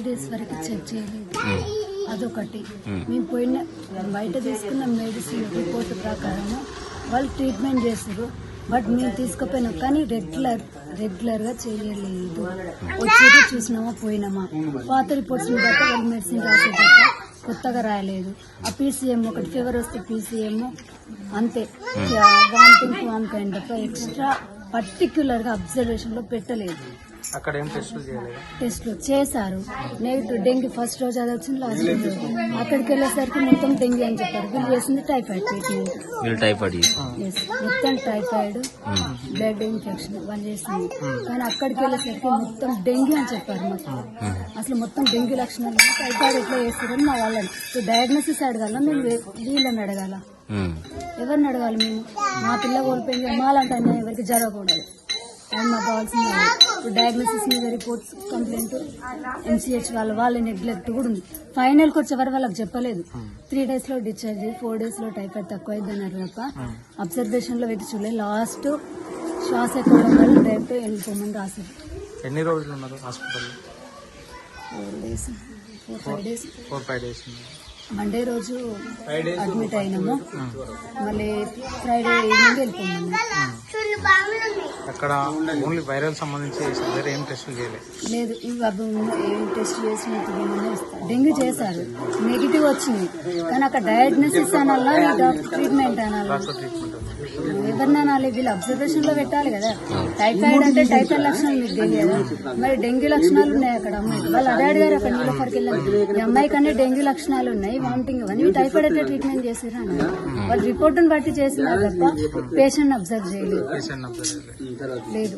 3 days వరకు check చేయలేదు. అదొకటి. మేము పోయిన బయట తీసుకున్న మెడిసిన్ రిపోర్ట్ ప్రకారం వాళ్ళు ట్రీట్మెంట్ చేస్తారు. బట్ మేము తీసుకుపోయినాం కానీ రెగ్యులర్ గా చేయలేదు. వచ్చేది చూసినామా పోయినామా. పాత రిపోర్ట్స్ బట్టి వాళ్ళు మెడిసిన్ రాసేటట్టు కొత్తగా రాయలేదు. ఆ పీసీఎం ఒకటి ఫీవర్ వస్తే పీసీఎం అంతే, వామిటింగ్ ఫామ్ కైండ్ తప్ప ఎక్స్ట్రా పర్టిక్యులర్ గా అబ్జర్వేషన్ లో పెట్టలేదు. అక్కడ ఏం టెస్టులు చేశారు. నెగిటివ్ డెంగ్యూ ఫస్ట్ రోజు అది వచ్చింది, లాస్ట్ రోజు అక్కడికి వెళ్ళేసరికి మొత్తం డెంగ్యూ అని చెప్పారు. వీళ్ళు చేసింది టైఫాయిడ్ ట్రీట్మెంట్. మొత్తం టైఫాయిడ్ బ్లడ్ ఇన్ఫెక్షన్ వాళ్ళు చేసింది. కానీ అక్కడికి వెళ్ళేసరికి మొత్తం డెంగ్యూ అని చెప్పారు. మొత్తం అసలు మొత్తం డెంగ్యూ లక్షణాలు టైఫాయిడ్ ఎట్లా చేస్తారని మా వాళ్ళని డయాగ్నోసిస్ అడగాల, మేము వీళ్ళని అడగాల, ఎవరిని అడగాలి? మేము మా పిల్ల కోల్పోయింది మాలంటే ఎవరికి జరగకూడదు అని మాకు కావాల్సింది. ఇప్పుడు డయాగ్నోసిస్ మీద రిపోర్ట్స్ కంప్లైంట్ MCH వాళ్ళ నెగ్లెక్ట్ కూడా ఉంది. ఫైనల్కి వచ్చేవారు వాళ్ళకి చెప్పలేదు. 3 days లో డిశ్చార్జ్, 4 days లో టైఫాయిడ్ తక్కువ అయిందన్నారు తప్ప అబ్జర్వేషన్ లో పెట్టి చూడలేదు. లాస్ట్ శ్వాస ఎక్కువ డైరెక్ట్ వెళ్ళిపోమని రాశారు. ఎన్ని రోజులు ఉన్నారు హాస్పిటల్? 4 days. 4-5 days. మండే రోజు అడ్మిట్ అయినాము. మళ్ళీ ఫ్రైడే ఈవినింగ్ వెళ్ళిపోయాము. అక్కడ ఓన్లీ వైరల్ సంబంధించి వేరే ఏం టెస్ట్ చేయలేదు. లేదు, ఏం టెస్ట్ చేసినట్టు ఏమన్నా ఇస్తారు. డెంగ్యూ చేశారు, నెగిటివ్ వచ్చింది. కానీ అక్కడ డయాగ్నోసిస్ అనాలా ట్రీట్మెంట్ అనాలా, ఎవరిని అనాలి? వీళ్ళు అబ్జర్వేషన్ లో పెట్టాలి కదా. టైఫాయిడ్ అంటే టైఫాయిడ్ లక్షణాలు మీకు తెలియదు. మరి డెంగ్యూ లక్షణాలు ఉన్నాయి అక్కడ. అమ్మాయి వాళ్ళు అదే అడిగారు అక్కడ నీళ్ళఫర్కి వెళ్ళారు. ఈ అమ్మాయి కన్నా డెంగ్యూ లక్షణాలు ఉన్నాయి, వామిటింగ్ అని టైఫాయిడ్ అయితే ట్రీట్మెంట్ చేసారు అన్నారు. వాళ్ళు రిపోర్ట్ బట్టి చేసినారు తప్ప పేషెంట్ అబ్జర్వ్ చేయలేదు. లేదు,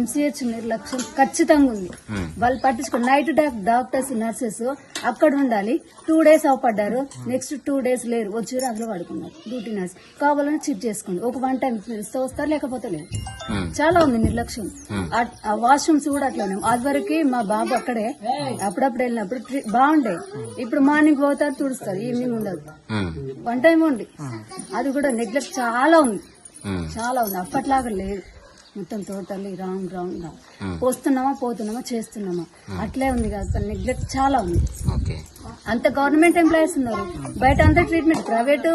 MCH నిర్లక్ష్యం ఖచ్చితంగా ఉంది. వాళ్ళు పట్టించుకో. నైట్ డాక్టర్స్ నర్సెస్ అక్కడ ఉండాలి. 2 days అవపడ్డారు, నెక్స్ట్ 2 days లేరు, వచ్చారు అందులో పడుకున్నారు. డ్యూటీ నర్స్ కావాలని చెక్ చేసుకోండి. ఒక 1 time ఇస్తే వస్తారు, లేకపోతే లేదు. చాలా ఉంది నిర్లక్ష్యం. ఆ వాష్రూమ్స్ కూడా అట్లానే. అదివరకు మా బాబు అక్కడే అప్పుడప్పుడు వెళ్ళినప్పుడు బాగుండే. ఇప్పుడు మార్నింగ్ పోతారు, తుడుస్తారు, ఈవినింగ్ ఉండదు. 1 time ఉంది. అది కూడా నెగ్లెక్ట్ చాలా ఉంది, చాలా ఉంది. అప్పట్లాగా లేదు. మొత్తం టోటల్లీ రాంగ్. పోస్తున్నామా పోతున్నామా చేస్తున్నామా అట్లే ఉంది కదా. నెగ్లెక్ట్ చాలా ఉంది. అంత గవర్నమెంట్ ఎంప్లాయీస్ ఉన్నారు, బయట అంతా ట్రీట్మెంట్ ప్రైవేటు,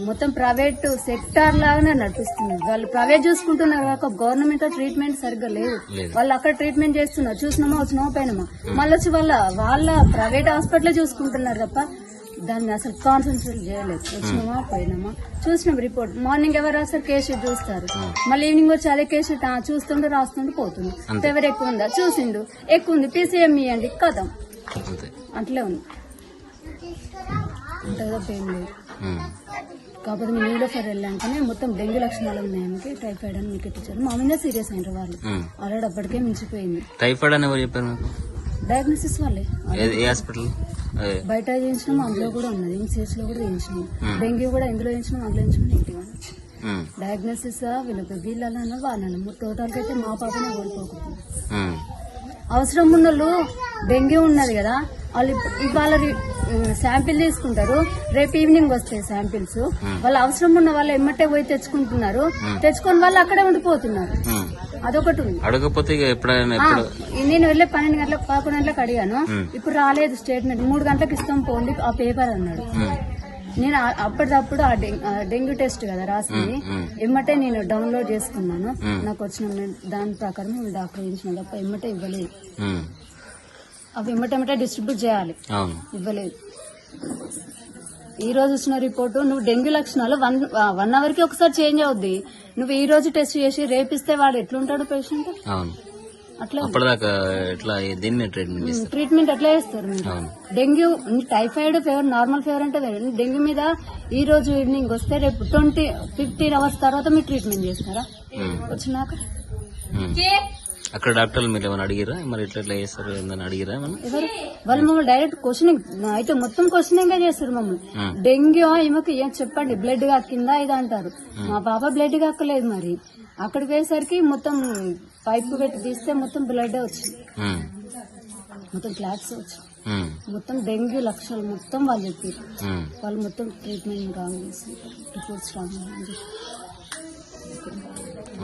మొత్తం ప్రైవేట్ సెక్టార్ లాగానే నడిపిస్తున్నారు. వాళ్ళు ప్రైవేట్ చూసుకుంటున్నారు కాక గవర్నమెంట్ ట్రీట్మెంట్ సరిగ్గా లేదు. వాళ్ళు అక్కడ ట్రీట్మెంట్ చేస్తున్నారు, చూసినామా వచ్చినామా పోయినామా. మళ్ళీ వచ్చి వాళ్ళ ప్రైవేట్ హాస్పిటల్ చూసుకుంటున్నారు తప్ప దాన్ని అసలు కాన్సన్ట్రేట్ చేయలేదు. వచ్చినామా పోయినామా చూసినాం రిపోర్ట్. మార్నింగ్ ఎవరు రాస్తారు, కేసు షీట్ చూస్తారు. మళ్ళీ ఈవినింగ్ వచ్చి అదే కేసు షీట్ చూస్తుంటే రాస్తుంటే పోతుంది. ఫీవర్ ఎక్కువ ఉందా చూసిండు, ఎక్కువ ఉంది పీసీఎం ఇవ్వండి, కథం అట్లే ఉంది. అంతగా ఏం లేదు. కాకపోతే మేము నీలోఫర్ వెళ్ళాకనే మొత్తం డెంగ్యూ లక్షణాలు ఉన్నాయని టైఫాయిడ్ అని మీకు ఇచ్చారు. మా మీద సీరియస్ అయినారు వాళ్ళు. ఆల్రెడీ అప్పటికే మించిపోయింది. టైఫాయిడ్ అని ఎవరు చెప్పారు? డయాగ్నోసిస్ వాళ్ళే. హాస్పిటల్ బయట చేయించినాం, అందులో కూడా ఉన్నది. MCH లో కూడా చేయించినాం. డెంగ్యూ కూడా ఎందులో చేయించినాం, అందులో చేయించినాం. నెగిటివ్ డయాగ్నోసిస్ వీళ్ళన్నా వాళ్ళన్నా టోటల్ గా అయితే మా పాపనే ఓడిపోకూడదు. అవసరం ఉన్న వాళ్ళు డెంగ్యూ ఉన్నది కదా, వాళ్ళు ఇవాళ శాంపిల్ తీసుకుంటారు, రేపు ఈవినింగ్ వస్తాయి శాంపిల్స్. వాళ్ళు అవసరం ఉన్న వాళ్ళు ఎమ్మటే పోయి తెచ్చుకుంటున్నారు, తెచ్చుకొని వాళ్ళు అక్కడే ఉండిపోతున్నారు. అదొకటి ఉంది. అడగకపోతే నేను వెళ్ళే 12 గంటలకు 11 గంటలకు అడిగాను, ఇప్పుడు రాలేదు స్టేట్మెంట్, 3 గంటలకు ఇస్తాం పోండి ఆ పేపర్ అన్నాడు. నేను అప్పటిదప్పుడు ఆ డెంగ్యూ టెస్ట్ కదా రాసింది, ఎమ్మటే నేను డౌన్లోడ్ చేసుకున్నాను. నాకు వచ్చిన దాని ప్రకారం డాక్టర్ ఇచ్చిన తప్ప ఎమ్మటే ఇవ్వలేదు. అవి ఎమ్మటెమ్మటే డిస్ట్రిబ్యూట్ చేయాలి, ఇవ్వలేదు. ఈ రోజు వచ్చిన రిపోర్టు నువ్వు డెంగ్యూ లక్షణాలు 1 hour కి ఒకసారి చేంజ్ అవుద్ది. నువ్వు ఈ రోజు టెస్ట్ చేసి రేపిస్తే వాడు ఎట్లుంటాడు పేషెంట్? అట్లా ట్రీట్మెంట్ ఎట్లా చేస్తారు మీరు? Dengue typhoid fever normal fever అంటే డెంగ్యూ మీద ఈ రోజు ఈవినింగ్ వస్తే రేపు 15 hours తర్వాత మీరు ట్రీట్మెంట్ చేస్తారా? వచ్చినాక అక్కడ డాక్టర్లు మీరు ఏమైనా అడిగిరా? మరి ఎట్లా చేస్తారు ఏందని అడిగిరా? ఎవరు వాళ్ళు మమ్మల్ని డైరెక్ట్ క్వశ్చనింగ్ అయితే మొత్తం క్వశ్చనింగ్ చేస్తారు మమ్మల్ని. డెంగ్యూ ఈమెకి ఏం చెప్పండి, బ్లడ్ కాకిందా ఇది అంటారు. మా పాప బ్లడ్ కాక్కలేదు. మరి అక్కడికి పోయేసరికి మొత్తం పైప్ పెట్టి తీస్తే మొత్తం బ్లడ్ వచ్చింది, మొత్తం క్లాట్స్ వచ్చి మొత్తం డెంగ్యూ లక్షణాలు మొత్తం వాళ్ళు చెప్పారు. వాళ్ళు మొత్తం ట్రీట్మెంట్ రాంగ్ చేసి reports wrong.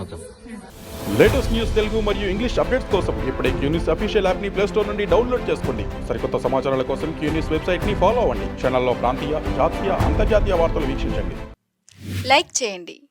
Okay. Latest news Telugu మరియు ఇంగ్లీష్ అప్డేట్స్ కోసం ఇప్పుడే క్యూన్యూస్ అఫీషియల్ యాప్ ని ప్లే స్టోర్ నుండి డౌన్లోడ్ చేసుకోండి. సరికొత్త సమాచారాల కోసం క్యూన్యూస్ వెబ్సైట్ ని ఫాలో అవ్వండి. ఛానల్లో ప్రాంతీయ, జాతీయ, అంతర్జాతీయ వార్తలు వీక్షించండి. లైక్ చేయండి.